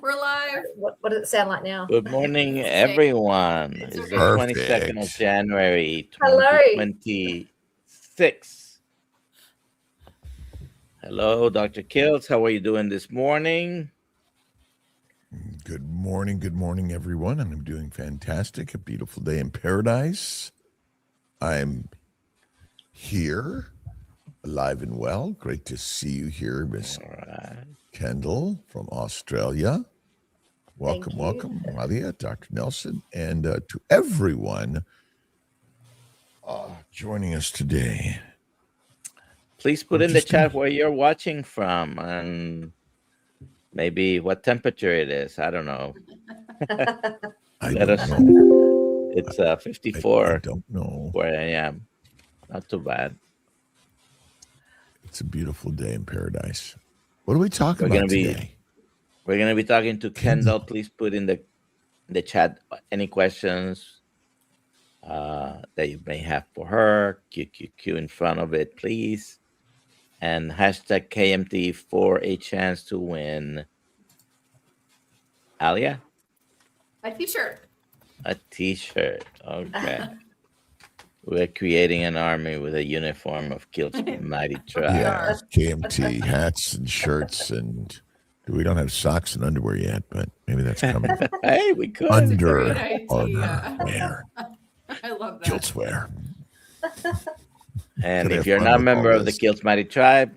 We're live. What does it sound like now? Good morning, everyone. It's the 22nd of January, 2026. Hello, Dr. Kiltz. How are you doing this morning? Good morning, everyone. I'm doing fantastic. A beautiful day in paradise. I'm here, alive and well. Great to see you here, Miss Kendal from Australia. Welcome, Maria, Dr. Nelson, and to everyone joining us today. Please put in the chat where you're watching from and maybe what temperature it is. I don't know. Let us know. It's 54. I don't know where I am. Not too bad. It's a beautiful day in paradise. What are we talking about today? We're going to be talking to Kendal. Please put in the chat any questions that you may have for her. QQQ in front of it, please. And hashtag KMT for a chance to win. Alia? A t-shirt. A t-shirt. Okay. We're creating an army with a uniform of Kiltz Mighty Tribe. Yeah, KMT hats and shirts, and we don't have socks and underwear yet, but maybe that's coming. Hey, we could. Under wear. I love that. Kiltz wear. And if you're not a member of the Kiltz Mighty Tribe,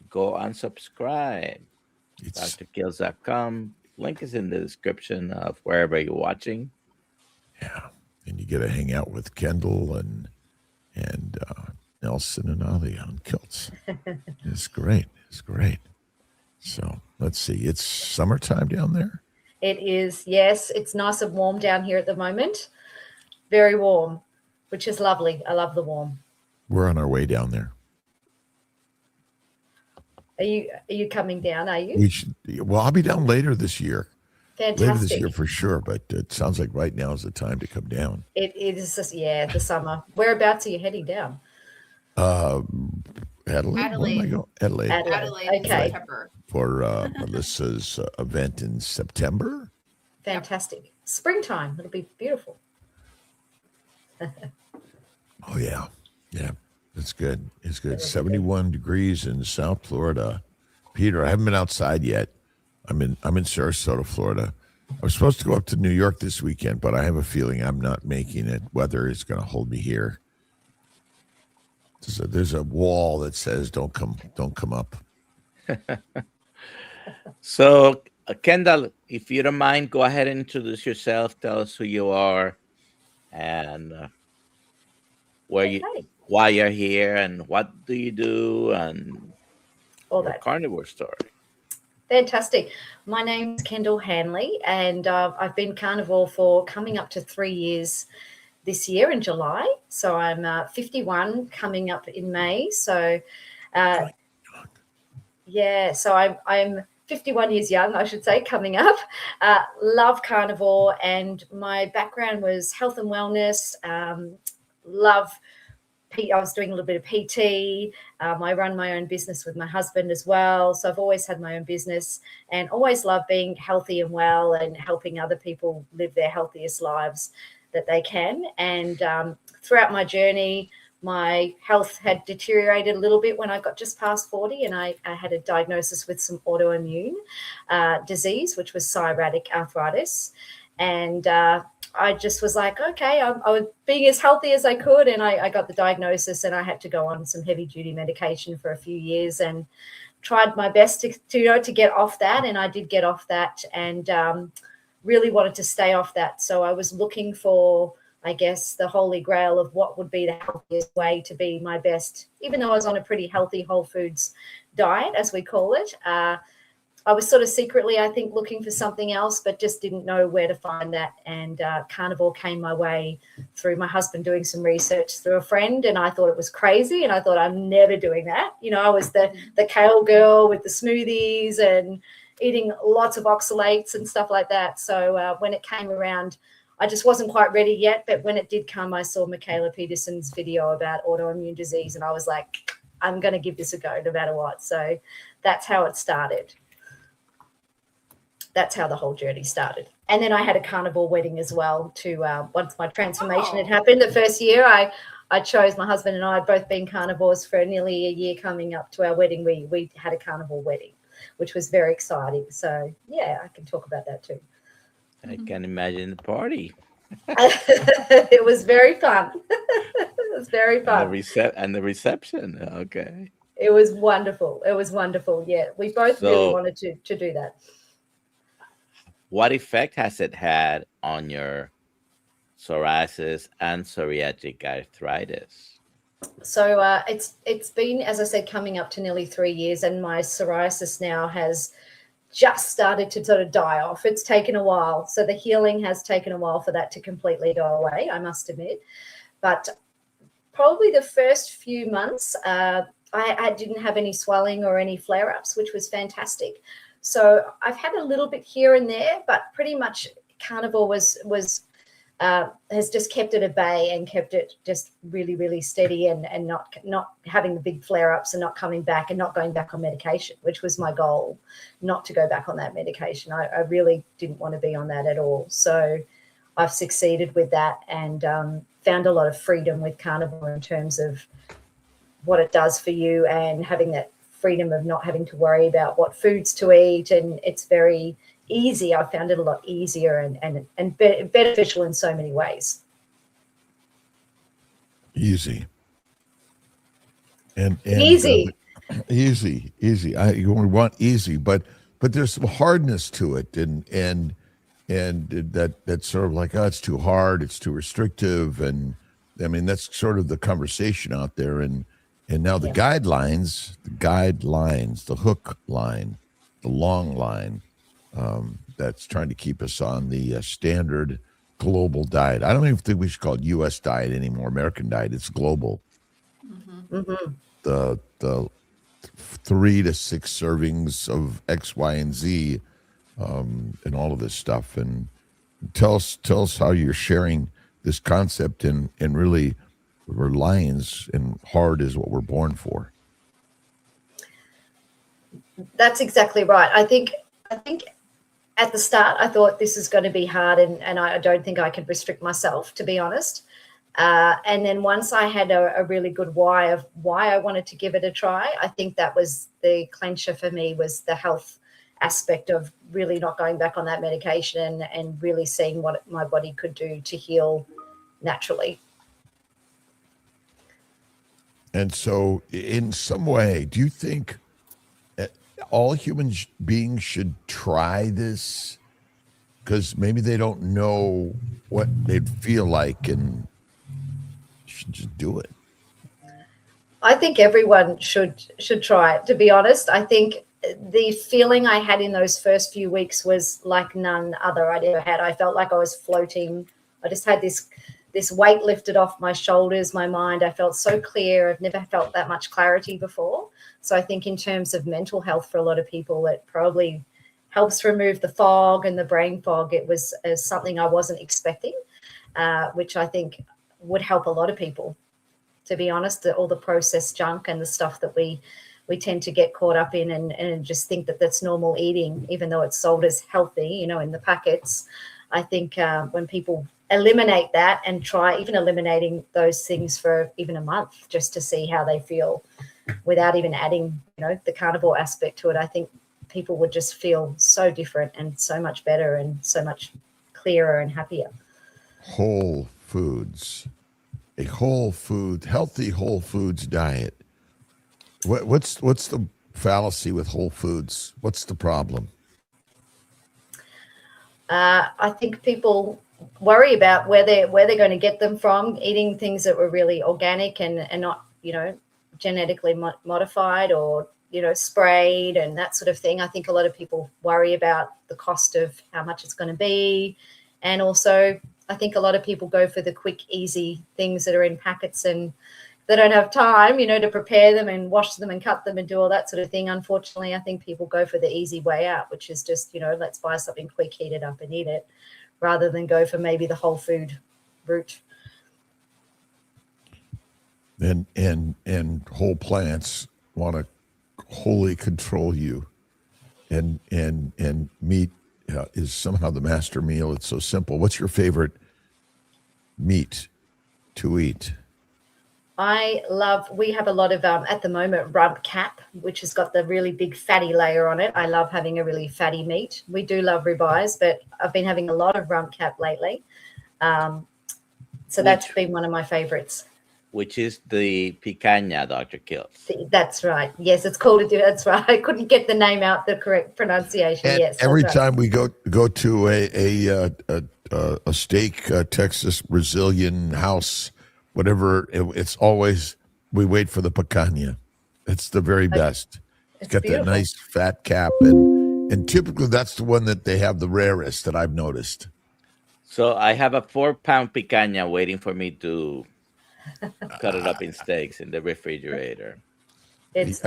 go unsubscribe. Dr.Kiltz.com. Link is in the description of wherever you're watching. Yeah. And you get to hang out with Kendal and Nelson and Ali on Kiltz. It's great. So let's see. It's summertime down there. It is. Yes, it's nice and warm down here at the moment. Very warm, which is lovely. I love the warm. We're on our way down there. Are you coming down? Are you? Well, I'll be down later this year. Fantastic. Later this year for sure, but it sounds like right now is the time to come down. It is, the summer. Whereabouts are you heading down? Adelaide. Adelaide. Okay. For Melissa's event in September. Fantastic. Springtime. It'll be beautiful. Oh, yeah. Yeah, it's good. It's good. 71 degrees in South Florida. Peter, I haven't been outside yet. I'm in Sarasota, Florida. I was supposed to go up to New York this weekend, but I have a feeling I'm not making it. Weather is going to hold me here. There's a wall that says don't come up. So, Kendal, if you don't mind, go ahead and introduce yourself. Tell us who you are and why you're here and what do you do and all that carnivore story. Fantastic. My name's Kendal Hanley, and I've been carnivore for coming up to 3 years this year in July. So I'm 51 coming up in May. So, so I'm 51 years young, I should say, coming up. Love carnivore, and my background was health and wellness. I was doing a little bit of PT. I run my own business with my husband as well. So I've always had my own business and always loved being healthy and well and helping other people live their healthiest lives that they can. And throughout my journey, my health had deteriorated a little bit when I got just past 40, and I had a diagnosis with some autoimmune disease, which was psoriatic arthritis. And I just was like, okay, I was being as healthy as I could, and I got the diagnosis, and I had to go on some heavy-duty medication for a few years, and tried my best to get off that, and I did get off that, and really wanted to stay off that. So I was looking for, I guess, the holy grail of what would be the healthiest way to be my best, even though I was on a pretty healthy whole foods diet, as we call it. I was sort of secretly, I think, looking for something else, but just didn't know where to find that. And carnivore came my way through my husband doing some research through a friend, and I thought it was crazy, and I thought I'm never doing that. You know, I was the kale girl with the smoothies and eating lots of oxalates and stuff like that. So when it came around, I just wasn't quite ready yet. But when it did come, I saw Michaela Peterson's video about autoimmune disease, and I was like, I'm going to give this a go no matter what. So that's how it started. that's how the whole journey started. And then I had a carnivore wedding as well. Once my transformation had happened, the first year I chose, my husband and I had both been carnivores for nearly a year coming up to our wedding. We had a carnivore wedding, which was very exciting. So yeah, I can talk about that too. I can imagine the party. It was very fun. It was very fun. And the reception. Okay. It was wonderful. It was wonderful. Yeah, we both really wanted to do that. What effect has it had on your psoriasis and psoriatic arthritis? So it's been, as I said, coming up to nearly 3 years, and my psoriasis now has just started to sort of die off. It's taken a while. So the healing has taken a while for that to completely go away, I must admit. But probably the first few months, I didn't have any swelling or any flare-ups, which was fantastic. So I've had a little bit here and there, but pretty much carnivore has just kept it at bay and kept it just really, really steady and not having the big flare-ups and not coming back and not going back on medication, which was my goal, not to go back on that medication. I really didn't want to be on that at all. So I've succeeded with that and found a lot of freedom with carnivore in terms of what it does for you and having that freedom of not having to worry about what foods to eat. And it's very easy. I found it a lot easier and beneficial in so many ways. Easy. And easy. Easy. You only want easy, but there's some hardness to it, and that's sort of like, oh, it's too hard, it's too restrictive, and I mean that's sort of the conversation out there, and now the guidelines, the hook line, the long line, that's trying to keep us on the standard global diet. I don't even think we should call it U.S. diet anymore, American diet. It's global. Mm-hmm. The 3 to 6 servings of X, Y, and Z, and all of this stuff. And tell us how you're sharing this concept and really reliance and hard is what we're born for. That's exactly right. I think at the start I thought this is going to be hard and I don't think I could restrict myself, to be honest. And then once I had a really good why I wanted to give it a try, I think that was the clincher for me, was the health aspect of really not going back on that medication and really seeing what my body could do to heal naturally. And so in some way, do you think all human beings should try this? Because maybe they don't know what they'd feel like and should just do it. I think everyone should try it, to be honest. I think the feeling I had in those first few weeks was like none other I'd ever had. I felt like I was floating. I just had this weight lifted off my shoulders, my mind. I felt so clear. I've never felt that much clarity before. So I think in terms of mental health for a lot of people, it probably helps remove the fog and the brain fog. It was something I wasn't expecting, which I think would help a lot of people, to be honest. All the processed junk and the stuff that we tend to get caught up in and just think that that's normal eating, even though it's sold as healthy, in the packets. I think when people eliminate that and try even eliminating those things for even a month just to see how they feel without even adding, the carnivore aspect to it, I think people would just feel so different and so much better and so much clearer and happier. Whole foods, a healthy whole foods diet. What's the fallacy with whole foods? What's the problem? I think people worry about where they're going to get them from, eating things that were really organic and not, genetically modified or, sprayed and that sort of thing. I think a lot of people worry about the cost of how much it's going to be. And also, I think a lot of people go for the quick, easy things that are in packets and they don't have time, to prepare them and wash them and cut them and do all that sort of thing. Unfortunately, I think people go for the easy way out, which is just, let's buy something quick, heat it up and eat it, rather than go for maybe the whole food route. And whole plants want to wholly control you, and meat is somehow the master meal. It's so simple. What's your favorite meat to eat? We have a lot of, at the moment, rump cap, which has got the really big fatty layer on it. I love having a really fatty meat. We do love ribeyes, but I've been having a lot of rump cap lately. So that's been one of my favorites. Which is the picanha, Dr. Kiltz. That's right. Yes, it's called that's right. I couldn't get the name out, the correct pronunciation. And yes. every right. time we go to a steak, Texas Brazilian house, whatever, it's always we wait for the picanha. It's the very best. It's got that nice fat cap, and typically that's the one that they have the rarest that I've noticed. So I have a 4-pound picanha waiting for me to cut it up in steaks in the refrigerator. Does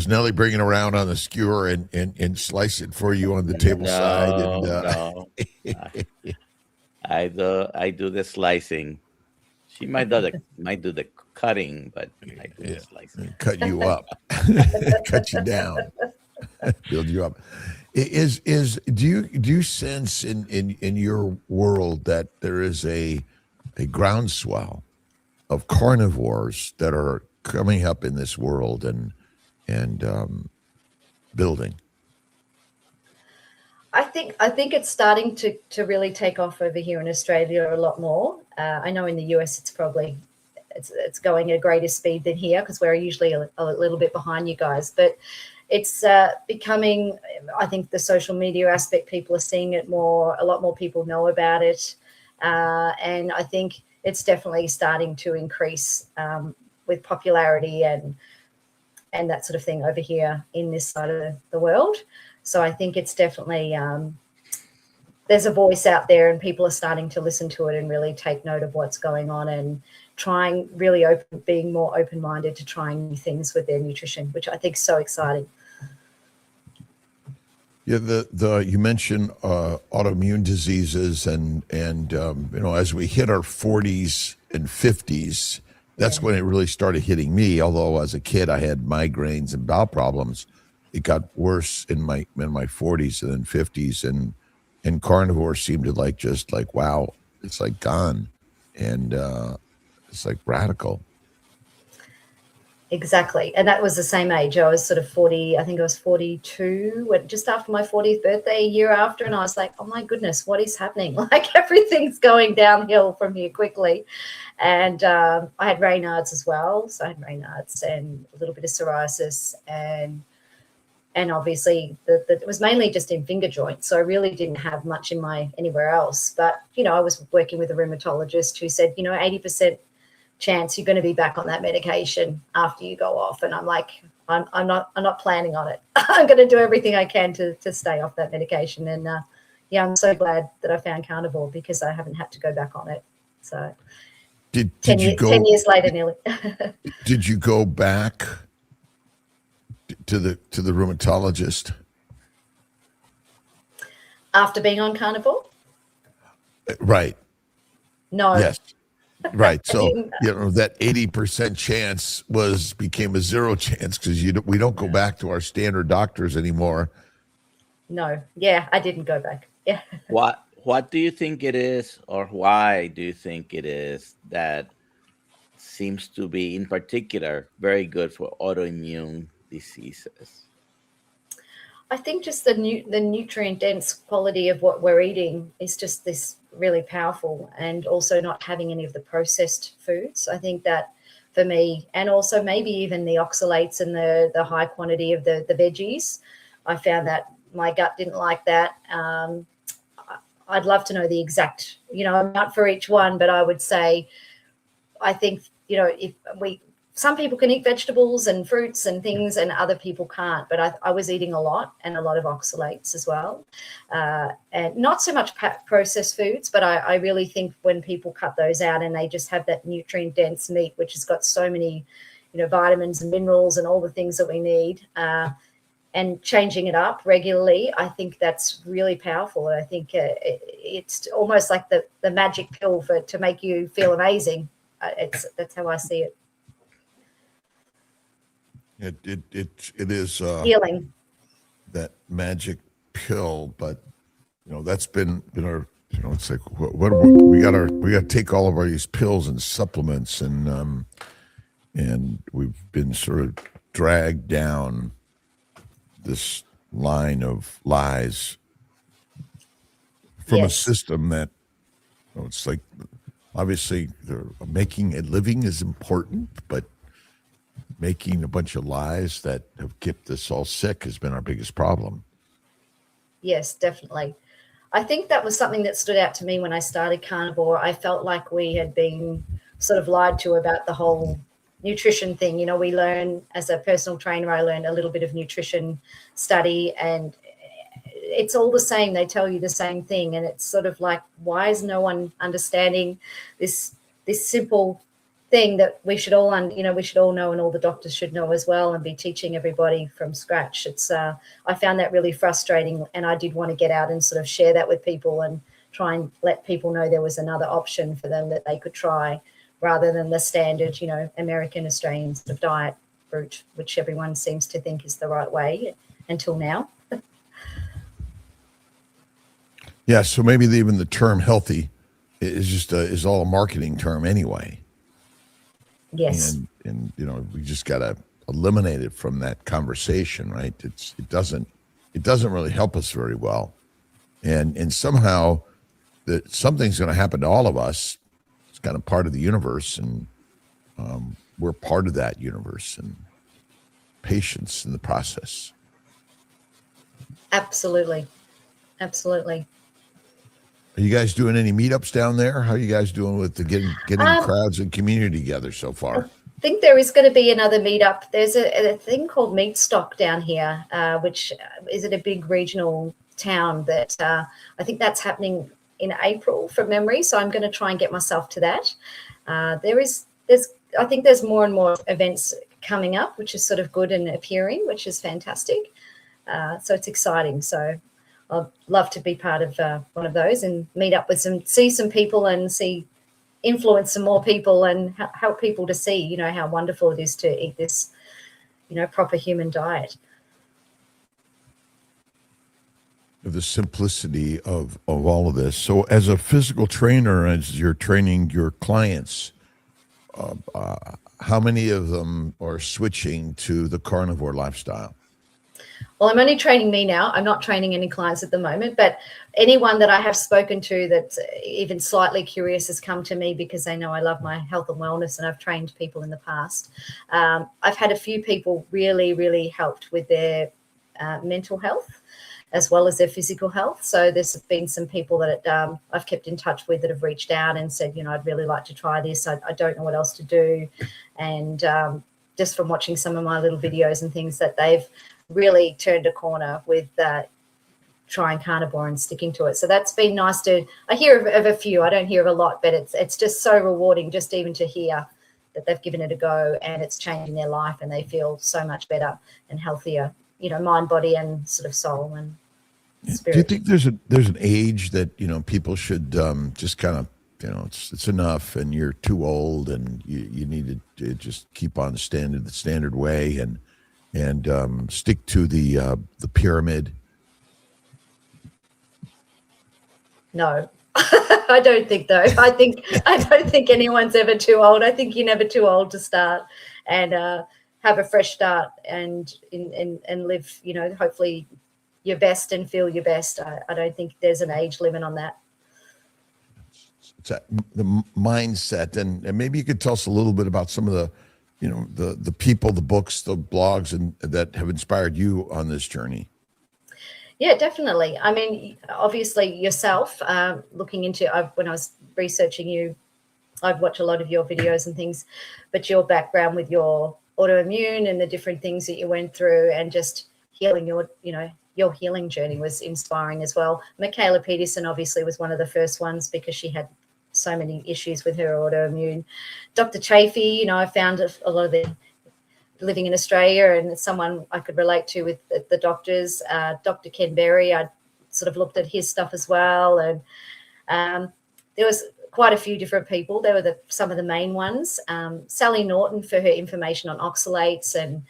Nellie bring it around on the skewer and slice it for you on the table side? No. I do the slicing. She might do the cutting, but I do the slicing. Cut you up, cut you down, build you up. Do you sense in your world that there is a groundswell of carnivores that are coming up in this world and building? I think it's starting to really take off over here in Australia a lot more. I know in the US it's going at a greater speed than here because we're usually a little bit behind you guys. But it's becoming, I think, the social media aspect. People are seeing it more. A lot more people know about it, and I think it's definitely starting to increase with popularity and that sort of thing over here in this side of the world. So I think it's definitely there's a voice out there, and people are starting to listen to it and really take note of what's going on and trying really being more open-minded to trying new things with their nutrition, which I think is so exciting. Yeah, you mentioned autoimmune diseases and as we hit our 40s and 50s, that's when it really started hitting me. Although as a kid I had migraines and bowel problems, it got worse in my 40s and then 50s, and carnivore seemed to wow, it's like gone, and it's like radical. Exactly. And that was the same age. I was sort of 40, I think I was 42, just after my 40th birthday, a year after. And I was like, oh my goodness, what is happening? Like everything's going downhill from here quickly. And I had Raynaud's as well. So I had Raynaud's and a little bit of psoriasis, and obviously it was mainly just in finger joints. So I really didn't have much in anywhere else. But, I was working with a rheumatologist who said, 80% chance you're going to be back on that medication after you go off. And I'm like, I'm not planning on it. I'm going to do everything I can to stay off that medication. And I'm so glad that I found carnivore because I haven't had to go back on it. So did 10 years later nearly. Did you go back to the rheumatologist after being on carnivore? Right. No. Yes. Right. So, that 80% chance became a 0 chance because we don't go back to our standard doctors anymore. No. Yeah, I didn't go back. Yeah. What do you think it is, or why do you think it is that seems to be, in particular, very good for autoimmune diseases? I think just the nutrient dense quality of what we're eating is just this really powerful, and also not having any of the processed foods. I think that for me, and also maybe even the oxalates and the high quantity of the veggies, I found that my gut didn't like that. I'd love to know the exact, amount for each one, but I would say, I think, some people can eat vegetables and fruits and things and other people can't, but I was eating a lot and a lot of oxalates as well. And not so much processed foods, but I really think when people cut those out and they just have that nutrient dense meat, which has got so many, vitamins and minerals and all the things that we need, and changing it up regularly, I think that's really powerful. And I think it's almost like the magic pill to make you feel amazing. That's how I see it. It is healing. That magic pill, but that's been our. It's like we got to take all of these pills and supplements, and we've been sort of dragged down this line of lies from a system that it's like, obviously making a living is important, but making a bunch of lies that have kept us all sick has been our biggest problem. Yes, definitely. I think that was something that stood out to me when I started Carnivore. I felt like we had been sort of lied to about the whole nutrition thing. We learn, as a personal trainer, I learned a little bit of nutrition study, and it's all the same. They tell you the same thing, and it's sort of like, why is no one understanding this simple thing that we should all know, and all the doctors should know as well, and be teaching everybody from scratch. It's I found that really frustrating, and I did want to get out and sort of share that with people and try and let people know there was another option for them that they could try, rather than the standard American Australian sort of diet route, which everyone seems to think is the right way until now. Yeah, so maybe even the term healthy is all a marketing term anyway. Yes. And we just got to eliminate it from that conversation, right? It doesn't really help us very well. And somehow that something's going to happen to all of us. It's kind of part of the universe, and we're part of that universe, and patience in the process. Absolutely. Are you guys doing any meetups down there? How are you guys doing with the getting crowds and community together so far? I think there is going to be another meetup. There's a thing called Meat Stock down here, which is at a big regional town that I think that's happening in April from memory. So I'm going to try and get myself to that. I think there's more and more events coming up, which is sort of good and appearing, which is fantastic. So it's exciting. So I'd love to be part of one of those and meet up with see some people and influence some more people and help people to see, how wonderful it is to eat this, proper human diet. The simplicity of all of this. So as a physical trainer, as you're training your clients, how many of them are switching to the carnivore lifestyle? Well, I'm only training me now. I'm not training any clients at the moment, but anyone that I have spoken to that's even slightly curious has come to me because they know I love my health and wellness, and I've trained people in the past. I've had a few people really, really helped with their mental health as well as their physical health. So there's been some people that I've kept in touch with that have reached out and said, I'd really like to try this. I don't know what else to do. And just from watching some of my little videos and things, that they've really turned a corner with trying carnivore and sticking to it. So that's been nice I hear of a few. I don't hear of a lot, but it's just so rewarding just even to hear that they've given it a go and it's changing their life and they feel so much better and healthier, mind, body, and sort of soul and spirit. Do you think there's an age that, people should just kind of, it's enough and you're too old and you need to just keep on the standard way and stick to the pyramid? No, I don't think though. I don't think anyone's ever too old. I think you're never too old to start and have a fresh start and live, hopefully your best and feel your best. I don't think there's an age limit on that. It's the mindset, and maybe you could tell us a little bit about some of the the people, the books, the blogs, and that have inspired you on this journey. Yeah, definitely. I mean, obviously yourself, looking into, when I was researching you, I'd watch a lot of your videos and things, but your background with your autoimmune and the different things that you went through and just healing your healing journey was inspiring as well. Michaela Peterson obviously was one of the first ones because she had so many issues with her autoimmune. Dr. Chafee, I found a lot of the living in Australia and someone I could relate to with the doctors. Dr. Ken Berry, I sort of looked at his stuff as well. And there was quite a few different people. They were some of the main ones. Sally Norton for her information on oxalates and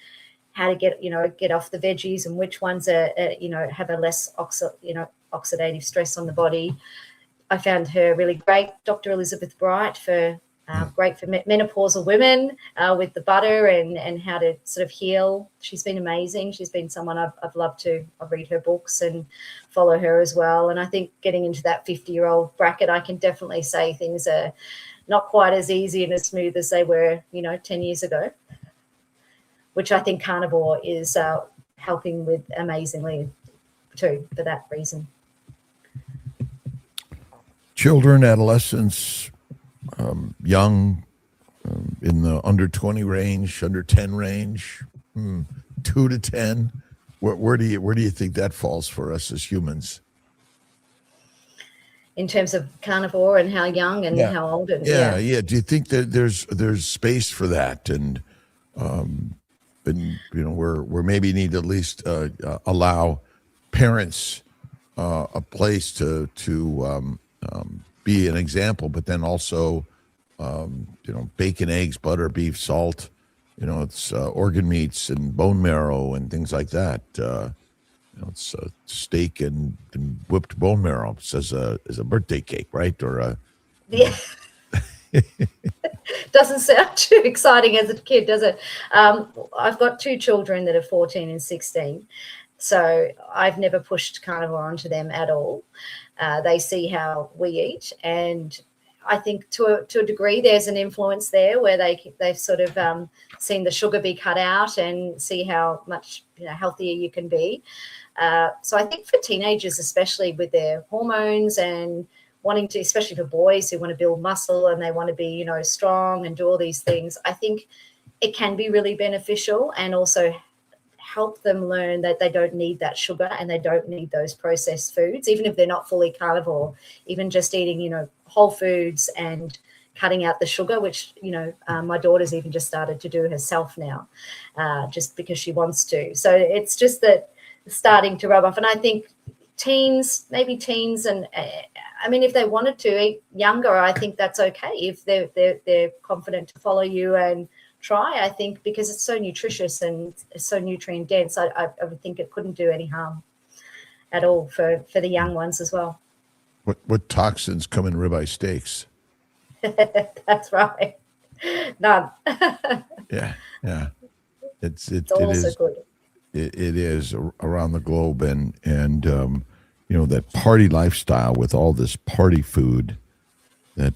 how to get off the veggies and which ones are have a less oxidative stress on the body. I found her really great. Dr. Elizabeth Bright great for menopausal women with the butter and how to sort of heal. She's been amazing. She's been someone I've loved to. I read her books and follow her as well. And I think getting into that 50-year-old bracket, I can definitely say things are not quite as easy and as smooth as they were, 10 years ago, which I think carnivore is helping with amazingly too for that reason. Children, adolescents, young, in the under 20 range, under 10 range, 2 to 10. Where do you think that falls for us as humans? In terms of carnivore and how young and how old? And, yeah. Do you think that there's space for that? And we're maybe need to at least allow parents a place to be an example, but then also, bacon, eggs, butter, beef, salt, it's organ meats and bone marrow and things like that. It's steak and whipped bone marrow as a birthday cake, right? Or yeah. Doesn't sound too exciting as a kid, does it? I've got 2 children that are 14 and 16, so I've never pushed carnivore onto them at all. They see how we eat, and I think to a degree there's an influence there where they've sort of seen the sugar be cut out and see how much healthier you can be. So I think for teenagers, especially with their hormones and wanting to, especially for boys who want to build muscle and they want to be strong and do all these things, I think it can be really beneficial and also help them learn that they don't need that sugar and they don't need those processed foods, even if they're not fully carnivore. Even just eating whole foods and cutting out the sugar, which my daughter's even just started to do herself now, just because she wants to. So it's just that starting to rub off. And I think teens, and I mean, if they wanted to eat younger, I think that's okay. If they're confident to follow you and try, I think, because it's so nutritious and it's so nutrient dense, I would think it couldn't do any harm at all for the young ones as well. What toxins come in ribeye steaks? That's right. None. Yeah. It also is good. It is around the globe, and that party lifestyle with all this party food that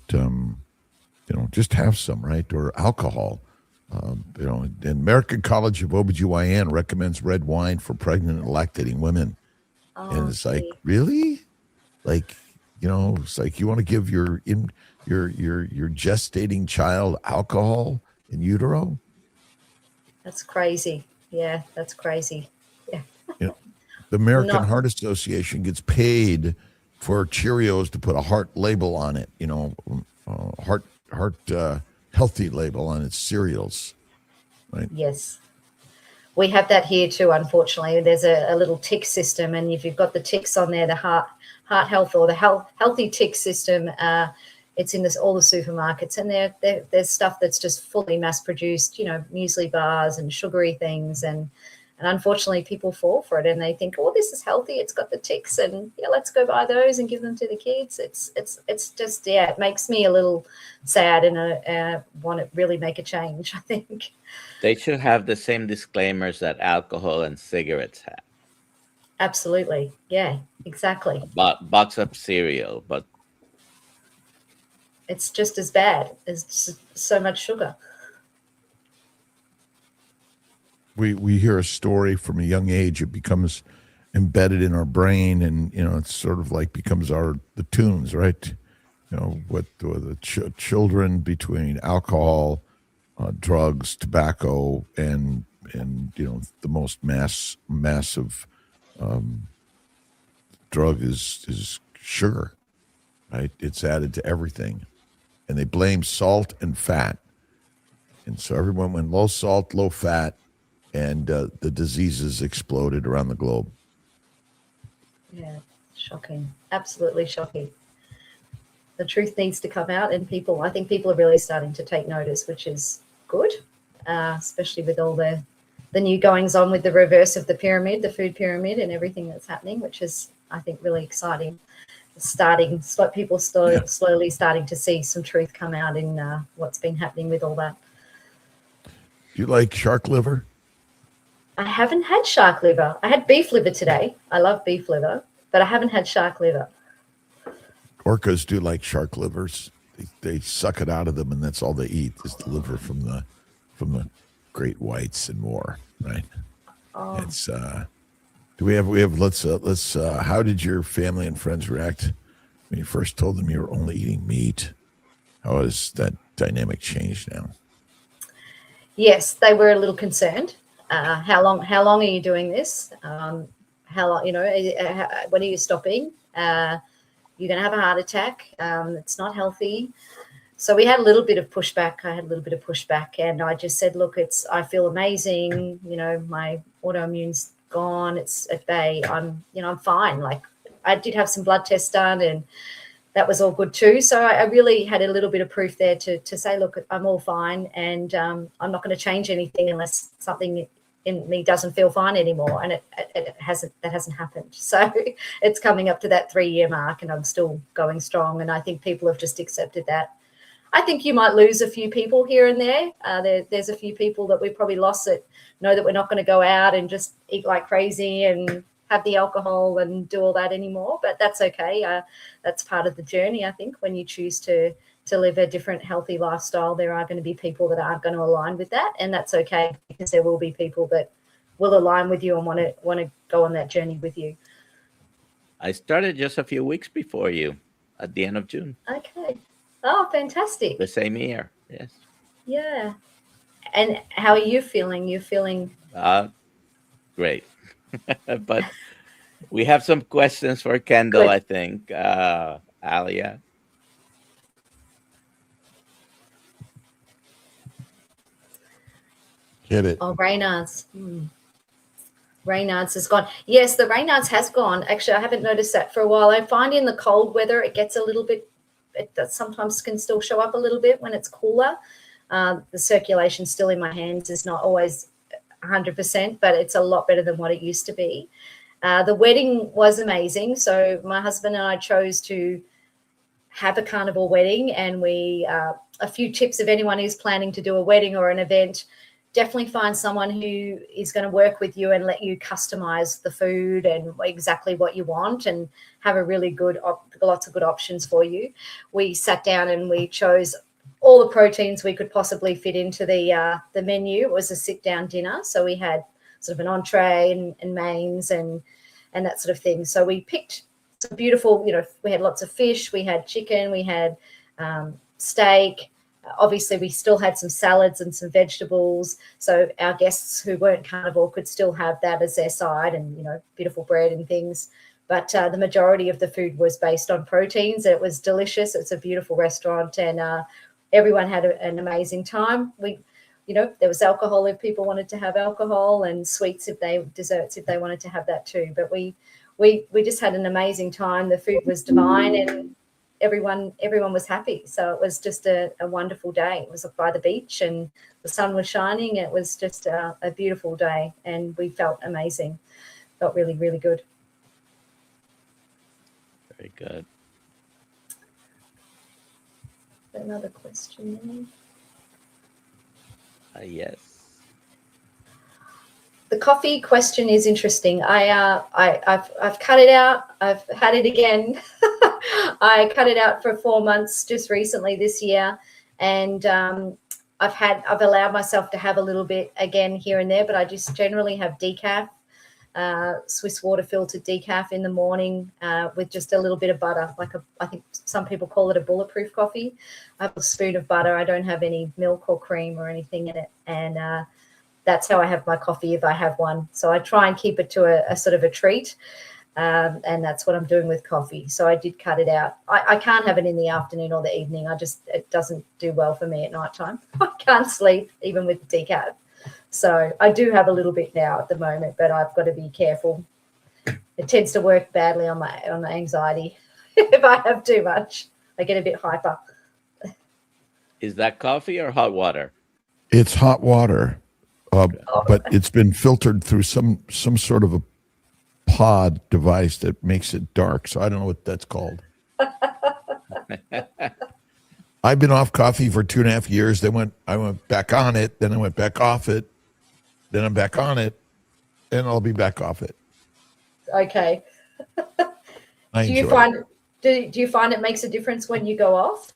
just have some, right? Or alcohol. The American College of OBGYN recommends red wine for pregnant and lactating women. And it's like, really? Like, it's like you want to give your gestating child alcohol in utero? That's crazy. Yeah, that's crazy. Yeah. The American Heart Association gets paid for Cheerios to put a heart label on it, heart healthy label on its cereals, right? Yes. We have that here too, unfortunately. There's a little tick system, and if you've got the ticks on there, the heart health or the healthy tick system, it's in all the supermarkets, and there's stuff that's just fully mass produced, muesli bars and sugary things, and unfortunately people fall for it and they think, oh, this is healthy, it's got the ticks, and let's go buy those and give them to the kids. It's just it makes me a little sad, and I want to really make a change. I think they should have the same disclaimers that alcohol and cigarettes have. Absolutely. Yeah, exactly. Box of cereal, but it's just as bad. There's just so much sugar. We hear a story from a young age. It becomes embedded in our brain, and it's sort of like becomes the tunes, right? What the children between alcohol, drugs, tobacco, and the most massive drug is sugar, right? It's added to everything, and they blame salt and fat, and so everyone went low salt, low fat. And the diseases exploded around the globe. Yeah, shocking. Absolutely shocking. The truth needs to come out, and I think people are really starting to take notice, which is good, especially with all the the new goings on with the reverse of the pyramid, the food pyramid, and everything that's happening, which is, I think, really exciting. People slowly starting to see some truth come out in what's been happening with all that. Do you like shark liver? I haven't had shark liver. I had beef liver today. I love beef liver, but I haven't had shark liver. Orcas do like shark livers. They suck it out of them, and that's all they eat is the liver from the great whites and more. Right? Oh. It's let's how did your family and friends react when you first told them you were only eating meat? How has that dynamic changed now? Yes, they were a little concerned. How long are you doing this? How long, when are you stopping? You're going to have a heart attack. It's not healthy. So we had a little bit of pushback. I had a little bit of pushback, and I just said, look, I feel amazing. My autoimmune's gone. It's at bay. I'm fine. Like, I did have some blood tests done, and that was all good too. So I really had a little bit of proof there to say, look, I'm all fine, and I'm not going to change anything unless something in me doesn't feel fine anymore. And that hasn't happened. So it's coming up to that 3-year mark, and I'm still going strong. And I think people have just accepted that. I think you might lose a few people here and there. There's a few people that we probably lost that know that we're not going to go out and just eat like crazy and have the alcohol and do all that anymore. But that's okay. That's part of the journey, I think. When you choose to live a different healthy lifestyle, there are going to be people that aren't going to align with that, and that's okay, because there will be people that will align with you and want to go on that journey with you. I started just a few weeks before you, at the end of June. Okay. Oh, fantastic. The same year, yes. Yeah. And how are you feeling? You're feeling... Great. But we have some questions for Kendal, Good. I think. Alia. Get it. Oh, Reynard's. Reynard's has gone. Yes, the Reynard's has gone. Actually, I haven't noticed that for a while. I find in the cold weather it gets a little bit, it sometimes can still show up a little bit when it's cooler. The circulation still in my hands is not always 100%, but it's a lot better than what it used to be. The wedding was amazing. So my husband and I chose to have a carnivore wedding, and a few tips if anyone is planning to do a wedding or an event. Definitely find someone who is going to work with you and let you customize the food and exactly what you want, and have a really good, lots of good options for you. We sat down and we chose all the proteins we could possibly fit into the menu. It was a sit-down dinner, so we had sort of an entree and mains and that sort of thing. So we picked some beautiful, we had lots of fish, we had chicken, we had steak. Obviously, we still had some salads and some vegetables, so our guests who weren't carnivore could still have that as their side, and beautiful bread and things. But the majority of the food was based on proteins. It was delicious. It's a beautiful restaurant, and everyone had an amazing time. There was alcohol if people wanted to have alcohol, and desserts if they wanted to have that too. But we just had an amazing time. The food was divine, and everyone was happy. So it was just a wonderful day. It was by the beach and the sun was shining. It was just a beautiful day, and we felt amazing. Felt really, really good. Very good. Another question. Yes. The coffee question is interesting. I've cut it out. I've had it again. I cut it out for 4 months just recently this year, and I've allowed myself to have a little bit again here and there, but I just generally have decaf, Swiss water filtered decaf in the morning with just a little bit of butter. I think some people call it a bulletproof coffee. I have a spoon of butter. I don't have any milk or cream or anything in it, and that's how I have my coffee if I have one. So I try and keep it to a sort of a treat. And that's what I'm doing with coffee. So I did cut it out. I can't have it in the afternoon or the evening. It doesn't do well for me at nighttime. I can't sleep even with decaf. So I do have a little bit now at the moment, but I've got to be careful. It tends to work badly on my anxiety. If I have too much, I get a bit hyper. Is that coffee or hot water? It's hot water. but it's been filtered through some sort of a pod device that makes it dark. So I don't know what that's called. I've been off coffee for 2.5 years. I went back on it. Then I went back off it. Then I'm back on it, and I'll be back off it. Okay. I Do you enjoy find it. do you find it makes a difference when you go off?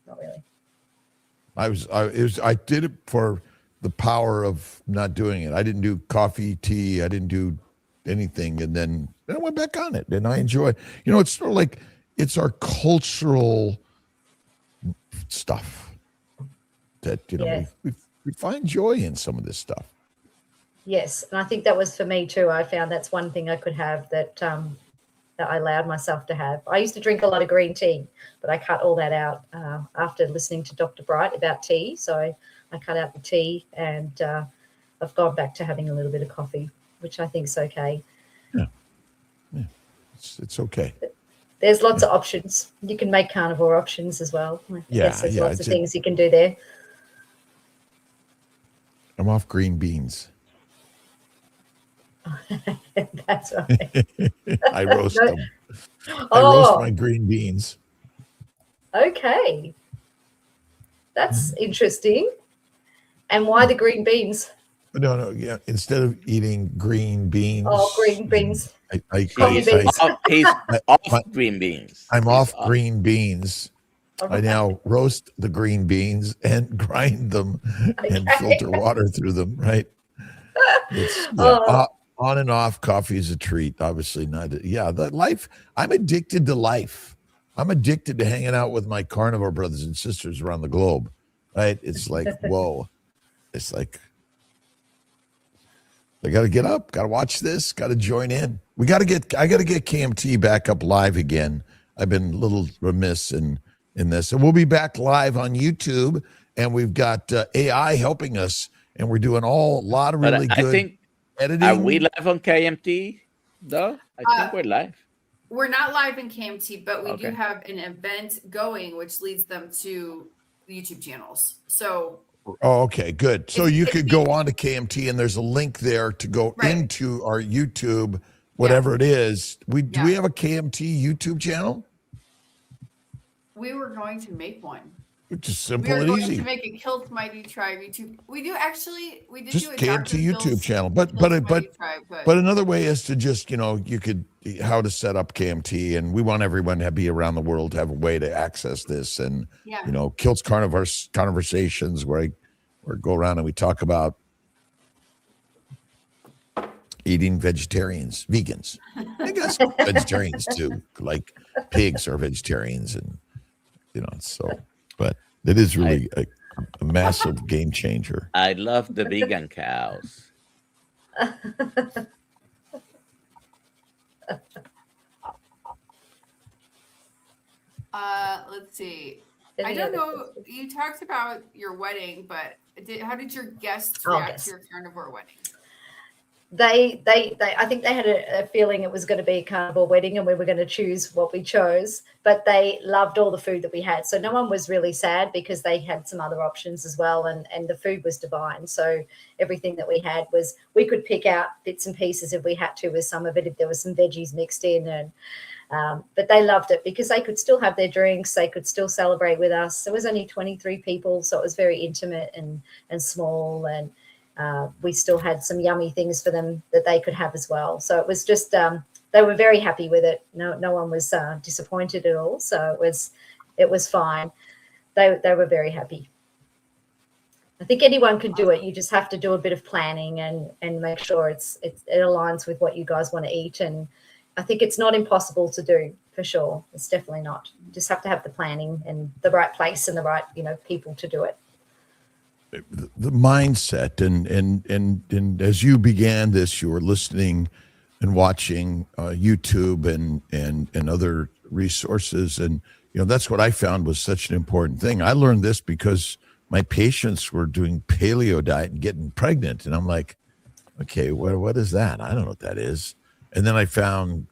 Not really. I did it for the power of not doing it. I didn't do coffee, tea. I didn't do anything, and then I went back on it, and I enjoy it. You know, it's sort of like it's our cultural stuff that Yes. we find joy in some of this stuff. Yes, and I think that was for me too. I found that's one thing I could have that that I allowed myself to have. I used to drink a lot of green tea, but I cut all that out after listening to Dr. Bright about tea. So I cut out the tea, and I've gone back to having a little bit of coffee, which I think is okay. Yeah. It's okay. There's lots of options. You can make carnivore options as well. I guess there's lots of things you can do there. I'm off green beans. That's right. I roast them. I Oh. roast my green beans. Okay. That's interesting. And why the green beans? No. Yeah. Instead of eating green beans. Oh, green beans. He's off green beans. I'm He's off green beans. I now roast the green beans and grind them and filter water through them. Right. On and off coffee is a treat. Obviously not. The life. I'm addicted to life. I'm addicted to hanging out with my carnivore brothers and sisters around the globe. Right. It's like, whoa. It's like, I got to get up, got to watch this, got to join in. I got to get KMT back up live again. I've been a little remiss in this. And we'll be back live on YouTube, and we've got AI helping us, and we're doing a lot of really good editing. Are we live on KMT though? I think we're live. We're not live in KMT, but we Okay. do have an event going, which leads them to the YouTube channels. So Oh, okay, good. So you could go on to KMT, and there's a link there to go into our YouTube, whatever it is. Do we have a KMT YouTube channel? we were going to make one. Which is We simple are and going easy. to make a Kiltz Mighty Tribe YouTube. We do actually. We did Just do a KMT Dr. YouTube Kiltz channel. Mighty Tribe, But another way is to just, you could, how to set up KMT, and we want everyone to be around the world to have a way to access this. And, Kiltz Conversations, where I go around and we talk about eating vegans. I guess vegetarians too, like pigs are vegetarians, and, but it is really a massive game changer. I love the vegan cows. Let's see. I don't know. You talked about your wedding, but how did your guests react to your carnivore wedding? They I think they had a feeling it was going to be a carnivore wedding, and we were going to choose what we chose, but they loved all the food that we had. So no one was really sad, because they had some other options as well, and the food was divine. So everything that we had was, we could pick out bits and pieces if we had to with some of it, if there was some veggies mixed in, and but they loved it because they could still have their drinks, they could still celebrate with us. There was only 23 people, so it was very intimate and small, and we still had some yummy things for them that they could have as well. So it was just, they were very happy with it. No one was disappointed at all. So it was fine. They were very happy. I think anyone can do it. You just have to do a bit of planning and make sure it aligns with what you guys want to eat. And I think it's not impossible to do, for sure. It's definitely not. You just have to have the planning and the right place and the right, people to do it. The mindset, and as you began this, you were listening and watching YouTube and other resources, and that's what I found was such an important thing. I learned this because my patients were doing paleo diet and getting pregnant, and I'm like, okay, what is that? I don't know what that is. And then I found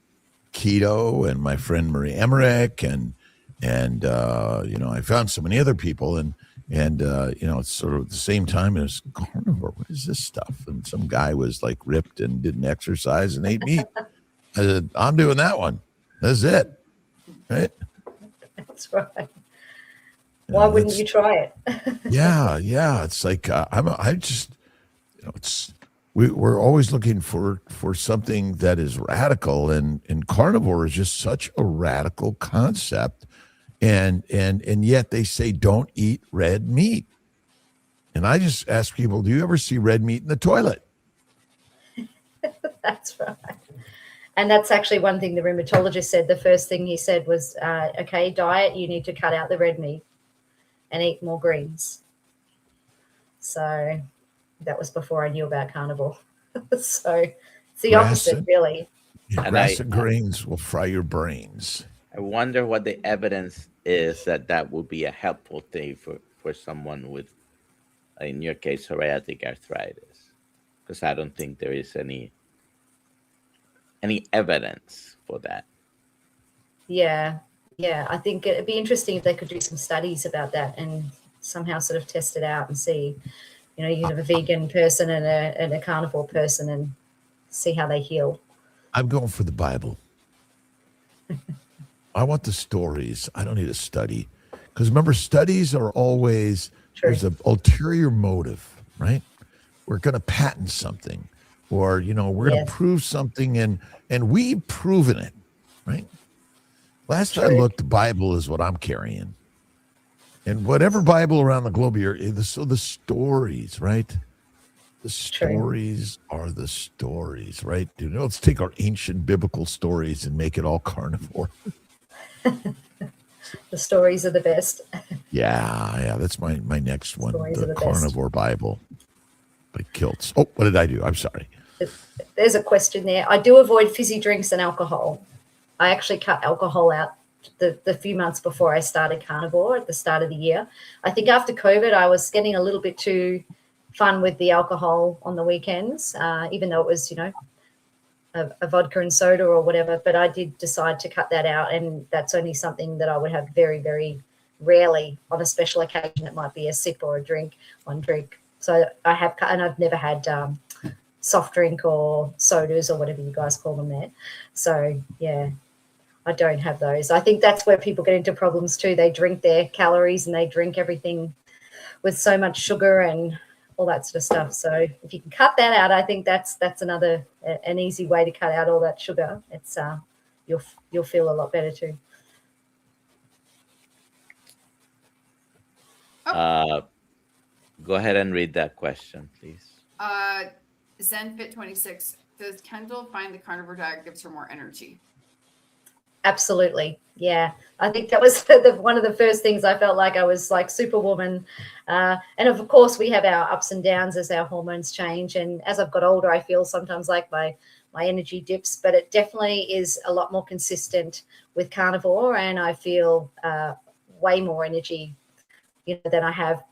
keto and my friend Marie Emmerich, and I found so many other people, and And, it's sort of at the same time as carnivore. What is this stuff? And some guy was like ripped and didn't exercise and ate meat. I said, I'm doing that one. That's it. Right? That's right. Why wouldn't you try it? Yeah. It's like, we're always looking for something that is radical, and carnivore is just such a radical concept. And yet they say don't eat red meat. And I just ask people, do you ever see red meat in the toilet? That's right. And that's actually one thing the rheumatologist said. The first thing he said was, okay, diet, you need to cut out the red meat and eat more greens. So that was before I knew about carnivore. So it's the opposite, really. Yeah, grass and grains will fry your brains. I wonder what the evidence is that would be a helpful thing for someone with, in your case, psoriatic arthritis, because I don't think there is any evidence for that. Yeah. I think it'd be interesting if they could do some studies about that and somehow sort of test it out and see, you have a vegan person and a carnivore person and see how they heal. I'm going for the Bible. I want the stories. I don't need a study. Because remember, studies are always, there's an ulterior motive, right? We're going to patent something, or, we're going to prove something, and we've proven it, right? Last I looked, the Bible is what I'm carrying. And whatever Bible around the globe here, so the stories, right? The stories are the stories, right? Let's take our ancient biblical stories and make it all carnivore. The stories are the best. Yeah, that's my next one, the Carnivore Bible by Kiltz. Oh, what did I do? I'm sorry. There's a question there. I do avoid fizzy drinks and alcohol. I actually cut alcohol out the few months before I started carnivore at the start of the year. I think after COVID, I was getting a little bit too fun with the alcohol on the weekends, even though it was, a vodka and soda or whatever. But I did decide to cut that out, and that's only something that I would have very, very rarely. On a special occasion, it might be a sip or a drink, one drink. So I have cut, and I've never had soft drink or sodas or whatever you guys call them there. So, yeah, I don't have those. I think that's where people get into problems too. They drink their calories and they drink everything with so much sugar and all that sort of stuff. So if you can cut that out, I think that's another an easy way to cut out all that sugar. It's you'll feel a lot better too. Go ahead and read that question, please. ZenFit26, does Kendal find the carnivore diet gives her more energy? Absolutely. Yeah. I think that was one of the first things I felt like I was like superwoman. And of course we have our ups and downs as our hormones change. And as I've got older, I feel sometimes like my energy dips, but it definitely is a lot more consistent with carnivore. And I feel way more energy, than I have,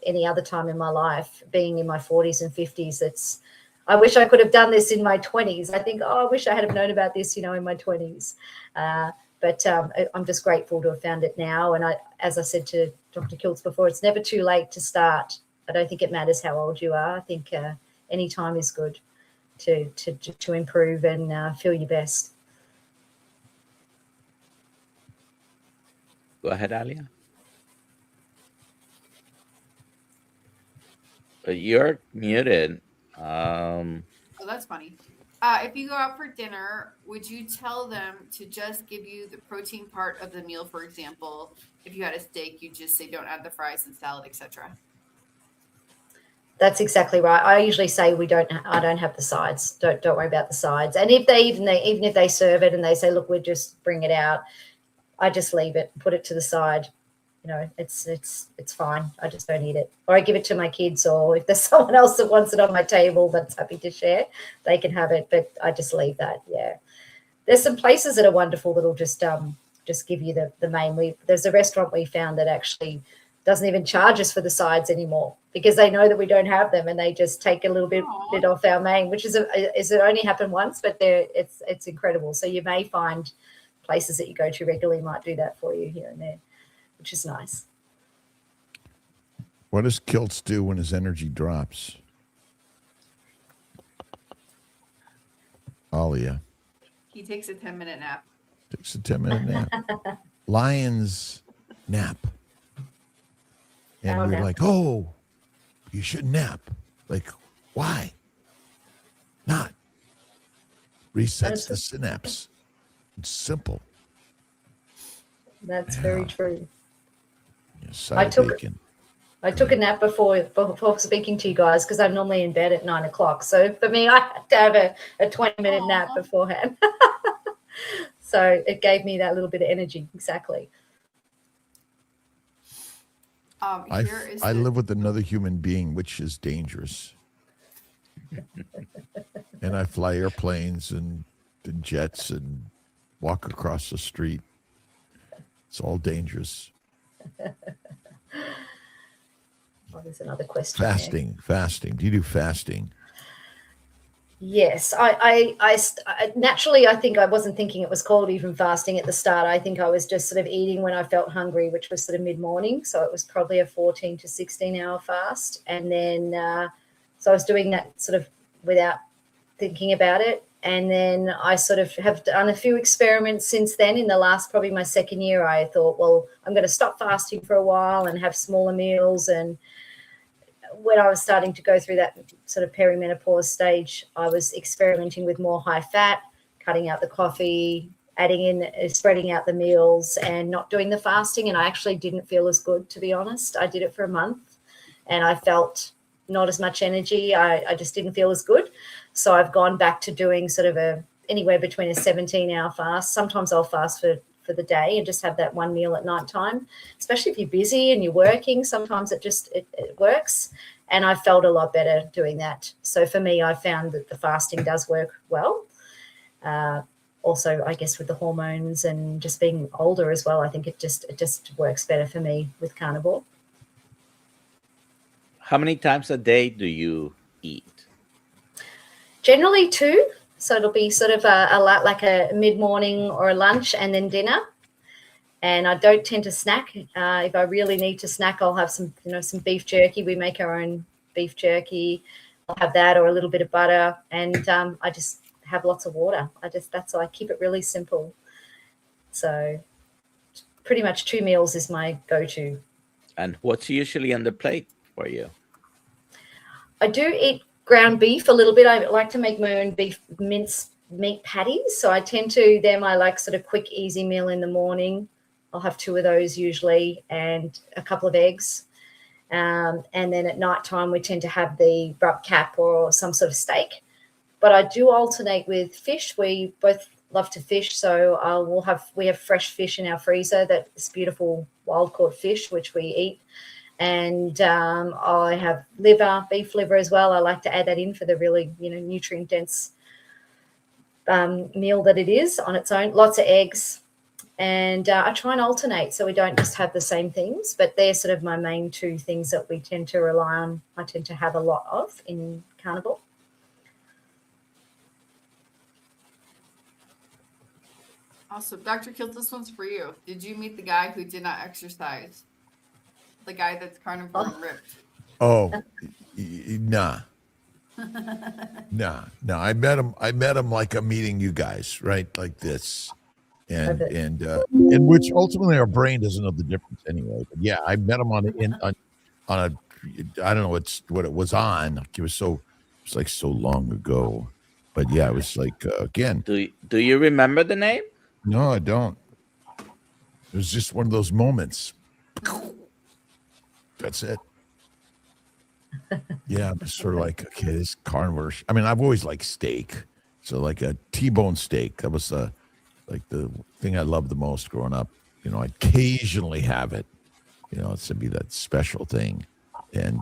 any other time in my life. Being in my 40s and 50s, I wish I could have done this in my 20s. I think, I wish I had have known about this, in my 20s. But I'm just grateful to have found it now. And as I said to Dr. Kiltz before, it's never too late to start. I don't think it matters how old you are. I think any time is good to improve and feel your best. Go ahead, Alia. You're muted. Oh, that's funny. If you go out for dinner, would you tell them to just give you the protein part of the meal? For example, if you had a steak, you just say don't add the fries and salad, etc. That's exactly right. I usually say I don't have the sides. Don't worry about the sides. And if even if they serve it and they say, look, we'll just bring it out, I just leave it, put it to the side. It's fine. I just don't eat it. Or I give it to my kids, or if there's someone else that wants it on my table that's happy to share, they can have it, but I just leave that. Yeah. There's some places that are wonderful that'll just give you the main. There's a restaurant we found that actually doesn't even charge us for the sides anymore because they know that we don't have them, and they just take a little bit off our main, which is it only happened once, but it's incredible. So you may find places that you go to regularly might do that for you here and there, which is nice. What does Kiltz do when his energy drops? Alia He takes a 10-minute nap. takes a 10-minute nap. Lions nap. And we're like, oh, you should nap. Like, why? Not. Resets the synapse. It's simple. That's very true. Yes, I took a nap before speaking to you guys because I'm normally in bed at 9 o'clock. So for me, I had to have a 20-minute nap beforehand. So it gave me that little bit of energy. Exactly. I live with another human being, which is dangerous. And I fly airplanes and jets and walk across the street. It's all dangerous. Oh, there's another question. Fasting. Do you do fasting? Yes, I naturally, I think I wasn't thinking it was called even fasting at the start. I think I was just sort of eating when I felt hungry, which was sort of mid-morning. So it was probably a 14 to 16 hour fast. And then, so I was doing that sort of without thinking about it. And then I sort of have done a few experiments since then. In the last, probably my second year, I thought, well, I'm going to stop fasting for a while and have smaller meals. And when I was starting to go through that sort of perimenopause stage, I was experimenting with more high fat, cutting out the coffee, adding in, spreading out the meals and not doing the fasting. And I actually didn't feel as good, to be honest. I did it for a month and I felt not as much energy. I just didn't feel as good. So I've gone back to doing sort of anywhere between a 17-hour fast. Sometimes I'll fast for the day and just have that one meal at nighttime, especially if you're busy and you're working. Sometimes it works. And I felt a lot better doing that. So for me, I found that the fasting does work well. Also, I guess with the hormones and just being older as well, I think it just works better for me with carnivore. How many times a day do you eat? Generally 2. So it'll be sort of a lot like a mid-morning or a lunch and then dinner. And I don't tend to snack. If I really need to snack, I'll have some beef jerky. We make our own beef jerky. I'll have that or a little bit of butter. And I just have lots of water. I keep it really simple. So pretty much 2 meals is my go-to. And what's usually on the plate for you? I do eat ground beef a little bit. I like to make my own beef mince meat patties. So they're my like sort of quick, easy meal in the morning. I'll have 2 of those usually and a couple of eggs. And then at night time, we tend to have the rub cap or some sort of steak. But I do alternate with fish. We both love to fish. So we have fresh fish in our freezer. That's beautiful wild caught fish, which we eat. And I have beef liver as well. I like to add that in for the really, nutrient dense meal that it is on its own. Lots of eggs. And I try and alternate so we don't just have the same things, but they're sort of my main 2 things that we tend to rely on. I tend to have a lot of in carnivore. Awesome. Dr. Kiltz, this one's for you. Did you meet the guy who did not exercise? The guy that's carnivore and ripped? Oh, nah. No. I met him like I'm meeting you guys, right? Like this. And which ultimately our brain doesn't know the difference anyway. But yeah, I met him on a I don't know what it was on. It was like so long ago. But yeah, it was like again. Do you remember the name? No, I don't. It was just one of those moments. That's it. Yeah, I'm sort of like, okay, this carnivore. I mean, I've always liked steak. So like a T-bone steak, that was like the thing I loved the most growing up. I occasionally have it. It's to be that special thing. And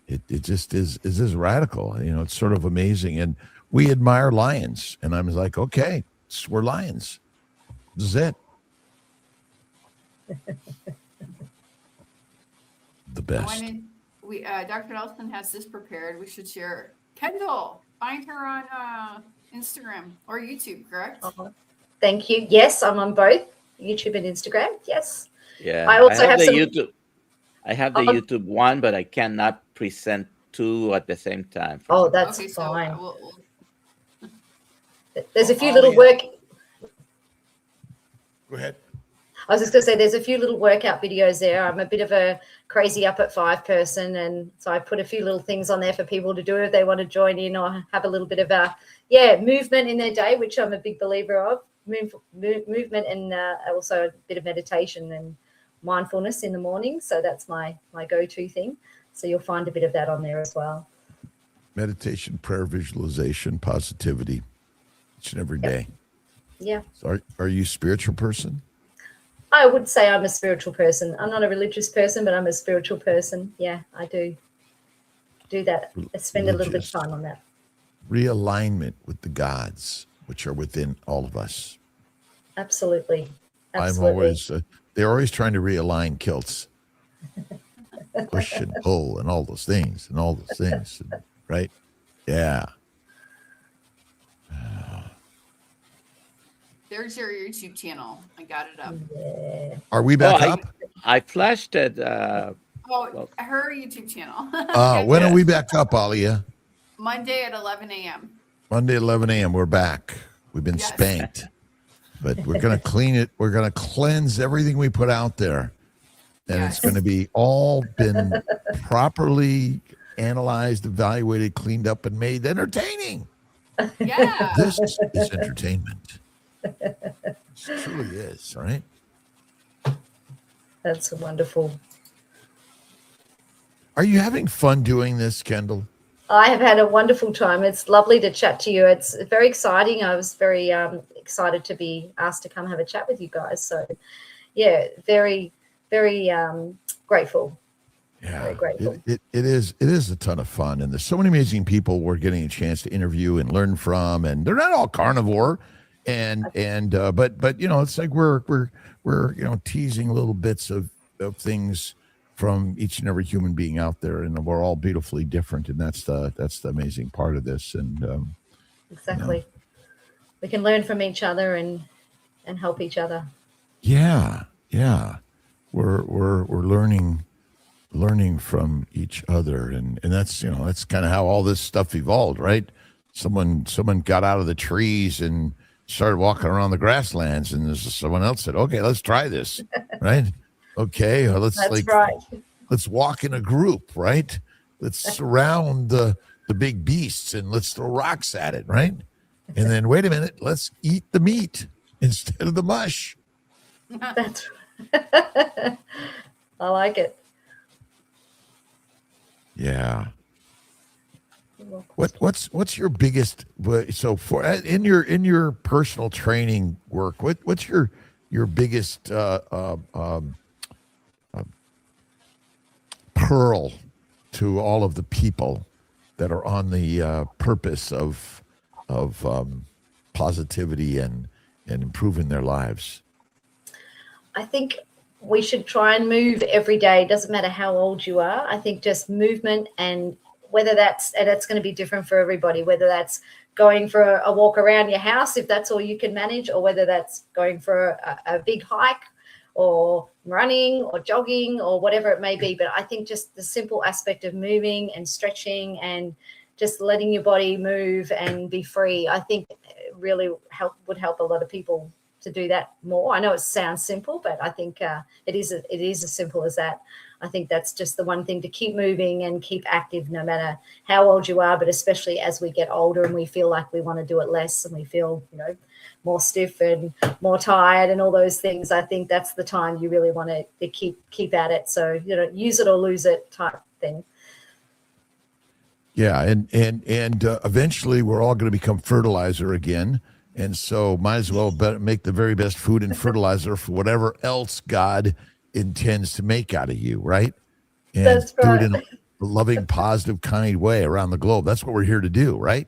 it just is this radical. It's sort of amazing. And we admire lions. And I was like, okay, we're lions. This is it. The best. Dr. Nelson has this prepared. We should share. Kendal, find her on Instagram or YouTube, correct? Thank you. Yes, I'm on both YouTube and Instagram. Yes. Yeah. I also have the some YouTube. I have the YouTube one, but I cannot present two at the same time. Oh, that's Okay, fine. we'll There's a few little work. Go ahead. I was just going to say, there's a few little workout videos there. I'm a bit of a crazy up at 5 person, and so I put a few little things on there for people to do if they want to join in or have a little bit of a movement in their day, which I'm a big believer of. Movement and also a bit of meditation and mindfulness in the morning. So that's my go-to thing. So you'll find a bit of that on there as well. Meditation, prayer, visualization, positivity, each and every day. Yeah. So are you a spiritual person? I would say I'm a spiritual person. I'm not a religious person, but I'm a spiritual person. Yeah, I do that. I spend a little bit of time on that. Realignment with the gods, which are within all of us. Absolutely. They're always trying to realign Kiltz. Push and pull and all those things, right? Yeah. There's your YouTube channel. I got it up. Yeah. Are we back up? I flashed it. Her YouTube channel. When are we back up, Alia? Monday at 11 a.m. Monday at 11 a.m. We're back. We've been spanked. But we're going to clean it. We're going to cleanse everything we put out there. And it's going to be all been properly analyzed, evaluated, cleaned up, and made entertaining. Yeah. This is entertainment. It truly is, right? That's wonderful. Are you having fun doing this, Kendal? I have had a wonderful time. It's lovely to chat to you. It's very exciting. I was very excited to be asked to come have a chat with you guys. So, yeah, very, very grateful. Yeah, very grateful. It is a ton of fun, and there's so many amazing people we're getting a chance to interview and learn from, and they're not all carnivore, but you know, it's like we're you know, teasing little bits of things from each and every human being out there, and we're all beautifully different, and that's the amazing part of this. And exactly, you know, we can learn from each other and help each other. Yeah, we're learning from each other, and that's, you know, that's kind of how all this stuff evolved, right? Someone got out of the trees and started walking around the grasslands, and someone else said, "Okay, let's try this," right? Okay, let's let's walk in a group, right? Let's surround the big beasts and let's throw rocks at it, right? And then wait a minute, let's eat the meat instead of the mush. That's I like it. Yeah. What's your biggest, so for in your personal training work, what's your biggest pearl to all of the people that are on the purpose of positivity and improving their lives? I think we should try and move every day. It doesn't matter how old you are. I think just movement, and whether that's going to be different for everybody, whether that's going for a walk around your house, if that's all you can manage, or whether that's going for a big hike or running or jogging or whatever it may be. But I think just the simple aspect of moving and stretching and just letting your body move and be free, I think really would help a lot of people to do that more. I know it sounds simple, but I think it is as simple as that. I think that's just the one thing, to keep moving and keep active no matter how old you are, but especially as we get older and we feel like we want to do it less and we feel, you know, more stiff and more tired and all those things. I think that's the time you really want to keep at it. So, you know, use it or lose it type thing. Yeah, and eventually we're all going to become fertilizer again. And so might as well make the very best food and fertilizer for whatever else God intends to make out of you, right? And that's right. Do it in a loving, positive, kind way around the globe. That's what we're here to do, right?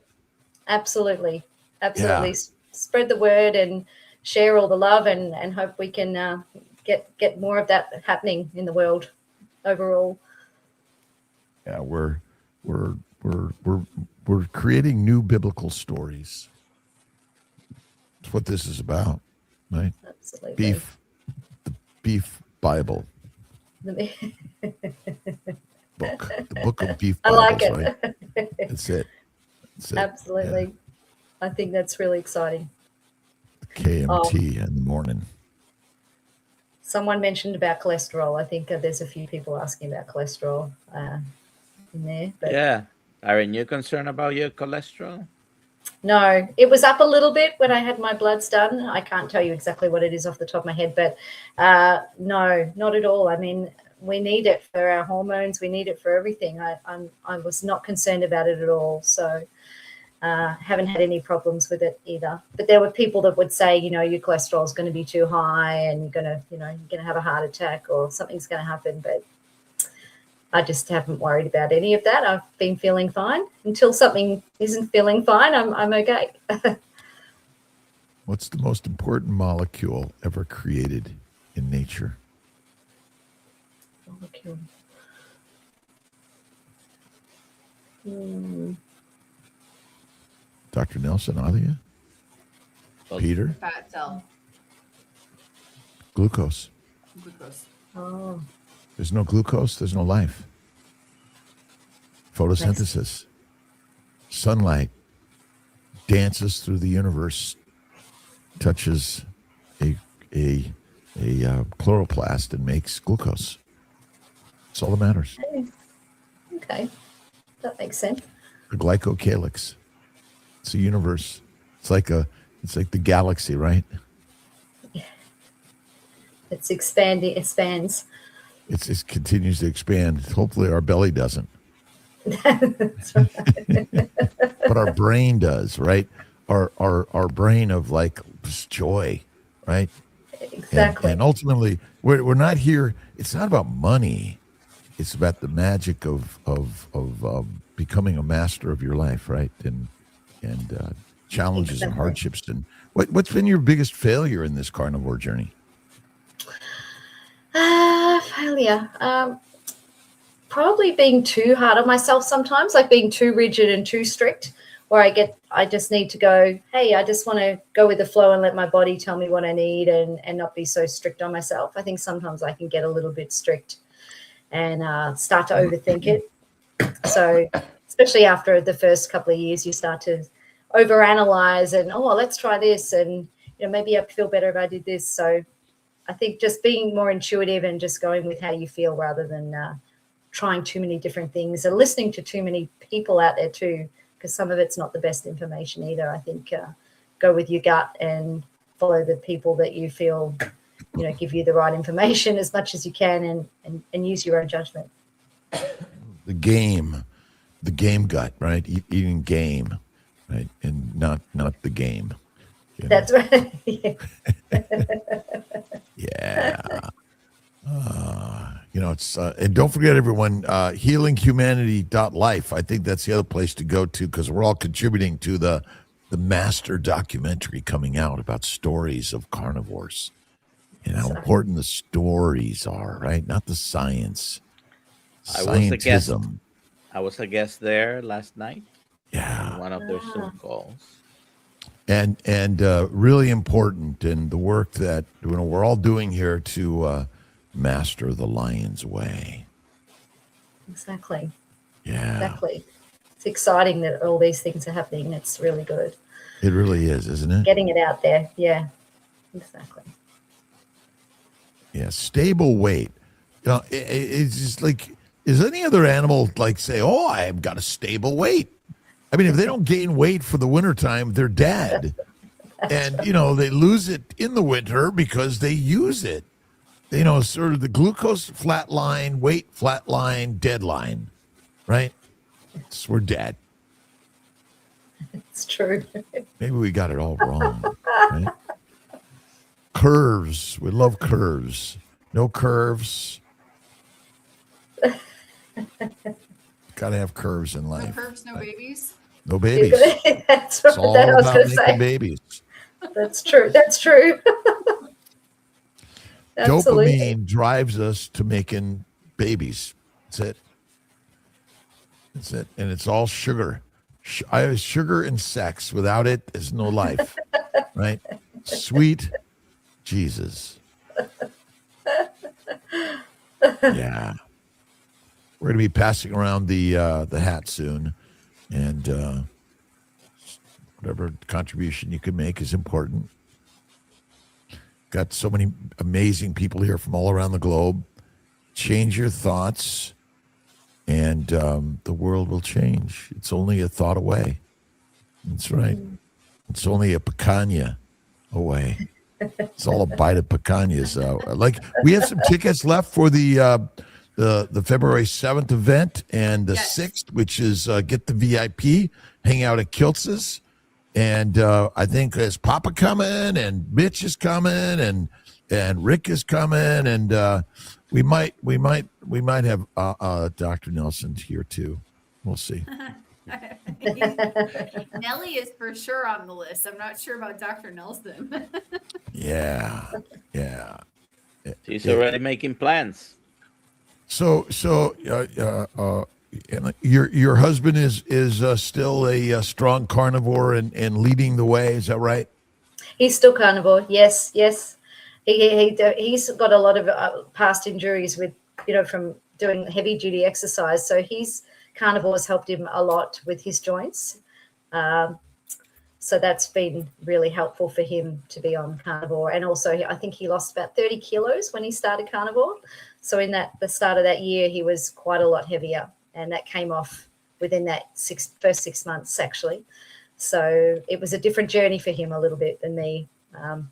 Absolutely. Yeah. Spread the word and share all the love, and hope we can get more of that happening in the world overall. Yeah, we're creating new biblical stories. That's what this is about, right? Absolutely. The beef Bible. book, the book of beef I Bibles, like it. right? That's it. That's it. Absolutely. Yeah. I think that's really exciting. KMT in the morning. Someone mentioned about cholesterol. I think there's a few people asking about cholesterol in there. But Yeah. Aren't you concerned about your cholesterol? no, it was up a little bit when I had my bloods done. I can't tell you exactly what it is off the top of my head, but no, not at all. I mean, we need it for our hormones. We need it for everything. I was not concerned about it at all. So haven't had any problems with it either. But there were people that would say, you know, your cholesterol is going to be too high and you're going to have a heart attack or something's going to happen. But I just haven't worried about any of that. I've been feeling fine. Until something isn't feeling fine, I'm okay. What's the most important molecule ever created in nature? Molecule. Dr. Nelson, Alia? Well, Peter? Fat cell. Glucose. Glucose. Oh, There's no glucose, there's no life. Photosynthesis. Sunlight dances through the universe, touches a chloroplast and makes glucose. That's all that matters. okay. That makes sense. The glycocalyx. It's a universe. It's like the galaxy, right? It's expanding. It expands. It continues to expand. Hopefully our belly doesn't. That's right. But our brain does, right? Our brain of like joy, right? Exactly. And ultimately, we're not here. It's not about money. It's about the magic of becoming a master of your life, right? And challenges and hardships. And what's been your biggest failure in this carnivore journey? Failure. Probably being too hard on myself sometimes, like being too rigid and too strict, where I just need to go, hey, I just want to go with the flow and let my body tell me what I need and not be so strict on myself. I think sometimes I can get a little bit strict and start to overthink it. So especially after the first couple of years, you start to overanalyze and, let's try this. And, maybe I'd feel better if I did this. So I think just being more intuitive and just going with how you feel rather than trying too many different things and listening to too many people out there too, because some of it's not the best information either. I think go with your gut and follow the people that you feel, give you the right information as much as you can and use your own judgment. The game gut, right? Eating game, right? And not the game. That's right. Yeah. It's and don't forget everyone, healinghumanity.life. I think that's the other place to go to because we're all contributing to the master documentary coming out about stories of carnivores and how important the stories are, right? Not the science. Scientism. I was a guest there last night. Yeah. On one of their Zoom calls. And really important in the work that we're all doing here to master the lion's way. Exactly. Yeah. Exactly. It's exciting that all these things are happening. It's really good. It really is, isn't it? Getting it out there. Yeah. Exactly. Yeah. Stable weight. It's just like, is any other animal like say, oh, I've got a stable weight? I mean, if they don't gain weight for the wintertime, they're dead. And, they lose it in the winter because they use it. Sort of the glucose flat line, weight flat line, dead line, right? We're dead. It's true. Maybe we got it all wrong, right? Curves. We love curves. No curves. Got to have curves in life. No curves, no babies. No babies. That's It's all that I was about going to making say. babies. That's true. That's true. Absolutely. Dopamine drives us to making babies. That's it. That's it. And it's all sugar. Sugar and sex. Without it, there's no life. Right? Sweet Jesus. Yeah. We're going to be passing around the hat soon, and whatever contribution you can make is important. Got so many amazing people here from all around the globe. Change your thoughts, and the world will change. It's only a thought away. That's right. It's only a picanha away. It's all a bite of picanhas. Like, we have some tickets left for the February 7th event and the 6th, which is get the VIP, hang out at Kiltz's. And I think there's Papa coming, and Mitch is coming, and Rick is coming, and we might have Dr. Nelson here too. We'll see. Nelly is for sure on the list. I'm not sure about Dr. Nelson. Yeah. She's already making plans. So your husband is still a strong carnivore and leading the way. Is that right? He's still carnivore. Yes. He's got a lot of past injuries with, from doing heavy duty exercise. So carnivore has helped him a lot with his joints. So that's been really helpful for him to be on carnivore. And also, I think he lost about 30 kilos when he started carnivore. So in the start of that year, he was quite a lot heavier, and that came off within that first 6 months, actually. So it was a different journey for him a little bit than me.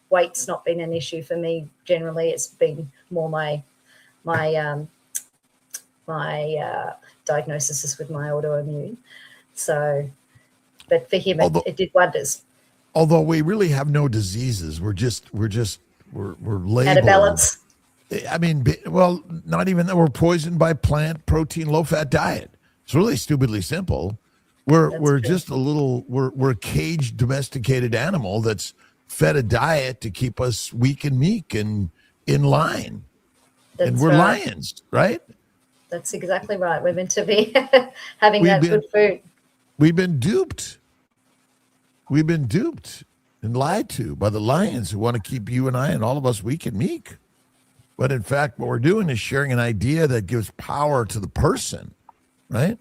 Weight's not been an issue for me generally. It's been more my diagnosis is with my autoimmune. So, but for him, it did wonders. Although we really have no diseases, we're labeled. Out of balance. I mean, well, not even that. We're poisoned by plant protein, low fat diet. It's really stupidly simple. We're just we're a caged domesticated animal that's fed a diet to keep us weak and meek and in line. And we're lions, right? That's exactly right. We're meant to be having good food. We've been duped. We've been duped and lied to by the lions who want to keep you and I and all of us weak and meek. But in fact, what we're doing is sharing an idea that gives power to the person, right?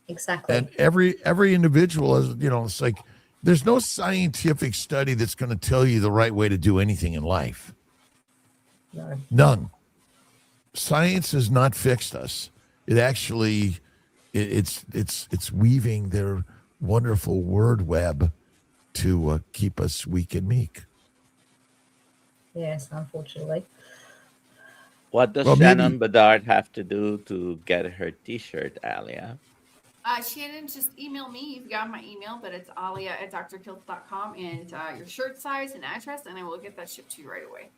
Exactly. And every individual is, it's like there's no scientific study that's going to tell you the right way to do anything in life. No. None. Science has not fixed us. It actually, it's weaving their wonderful word web to keep us weak and meek. Yes, unfortunately. What does Shannon Bedard have to do to get her T-shirt, Alia? Shannon, just email me. You've got my email, but it's alia@drkiltz.com, and your shirt size and address, and I will get that shipped to you right away.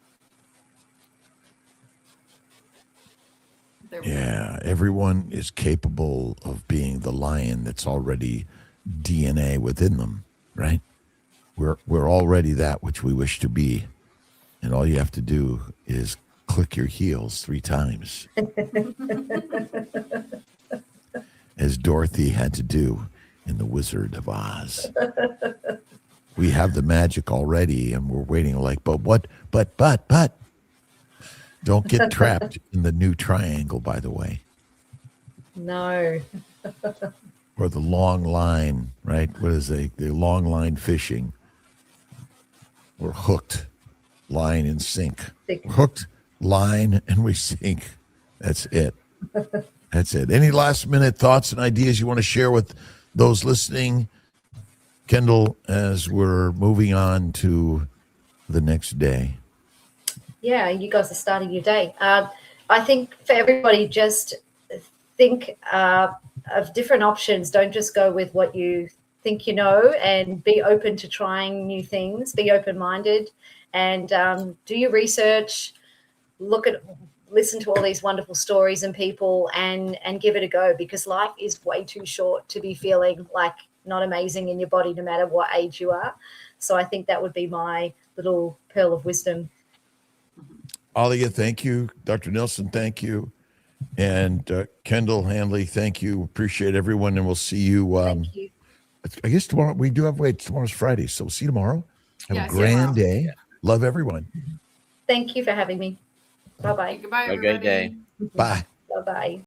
Yeah, everyone is capable of being the lion that's already DNA within them, right? We're already that which we wish to be, and all you have to do is click your heels 3 times. As Dorothy had to do in The Wizard of Oz. We have the magic already, and we're waiting but. Don't get trapped in the new triangle, by the way. No. Or the long line, right? What is the long line fishing? We're hooked, line, and sink. Hooked, line, and we sink. That's it. That's it. Any last minute thoughts and ideas you want to share with those listening, Kendal, as we're moving on to the next day? Yeah, you guys are starting your day. I think for everybody, just think of different options. Don't just go with what you think you know, and be open to trying new things. Be open-minded, and do your research. Listen to all these wonderful stories and people, and give it a go, because life is way too short to be feeling like not amazing in your body, no matter what age you are. So I think that would be my little pearl of wisdom. Alia, thank you. Dr. Nelson, thank you. And Kendal Hanley, thank you. Appreciate everyone, and we'll see you. Thank you. I guess tomorrow we do have tomorrow's Friday, so we'll see you tomorrow. Have a grand day. Love everyone. Thank you for having me. Bye-bye. Goodbye, Have a great everybody. day. Bye. Bye-bye.